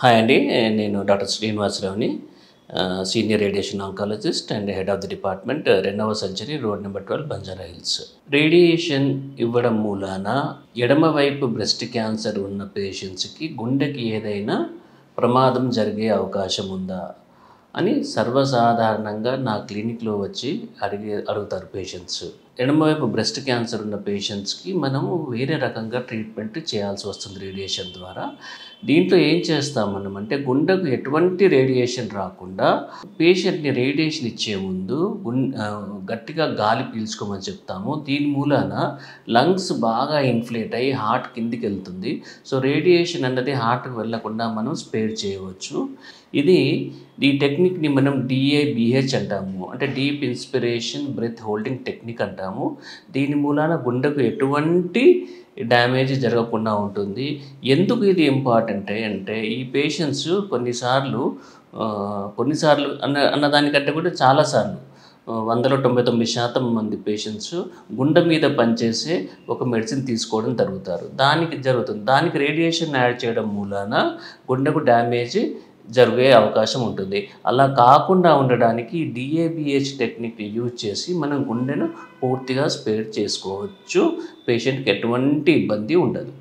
Hi అండి. నేను doctor శ్రీనివాసరావుని. Senior radiation oncologist and head of the department Renova surgery, road number 12, Banjara Hills. Radiation ఇవ్వడం మూలాన ఎడమవైపు బ్రెస్ట్ క్యాన్సర్ ఉన్న పేషెంట్స్కి గుండెకి ఏదైనా ప్రమాదం జరిగే అవకాశం ఉందా అని సర్వసాధారణంగా నా క్లినిక్లో వచ్చి అడుగుతారు పేషెంట్స్. ఎడమవైపు బ్రెస్ట్ క్యాన్సర్ ఉన్న పేషెంట్స్కి మనము వేరే రకంగా ట్రీట్మెంట్ చేయాల్సి వస్తుంది రేడియేషన్ ద్వారా. దీంట్లో ఏం చేస్తాం మనం అంటే, గుండెకు ఎటువంటి రేడియేషన్ రాకుండా పేషెంట్ని రేడియేషన్ ఇచ్చే ముందు గట్టిగా గాలి పీల్చుకోమని చెప్తాము. దీని మూలాన లంగ్స్ బాగా ఇన్ఫ్లేట్ అయ్యి హార్ట్ కిందికి వెళ్తుంది. సో రేడియేషన్ అన్నది హార్ట్కి వెళ్ళకుండా మనం స్పేర్ చేయవచ్చు. ఈ టెక్నిక్ని మనం DIBH అంటాము, అంటే deep inspiration breath holding technique అంటాము. దీని మూలాన గుండెకు ఎటువంటి డ్యామేజ్ జరగకుండా ఉంటుంది. ఎందుకు ఇది ఇంపార్టెంట్ అంటే, ఈ పేషెంట్స్ కొన్నిసార్లు అన్నదానికంటే కూడా చాలాసార్లు 100లో 99% మంది పేషెంట్స్ గుండె మీద పనిచేసే ఒక మెడిసిన్ తీసుకోవడం దానికి రేడియేషన్ యాడ్ చేయడం మూలాన గుండెకు డ్యామేజ్ జరిగే అవకాశం ఉంటుంది. అలా కాకుండా ఉండడానికి DIBH టెక్నిక్ యూజ్ చేసి మనం గుండెను పూర్తిగా స్పేర్ చేసుకోవచ్చు. పేషెంట్కి ఎటువంటి ఇబ్బంది ఉండదు.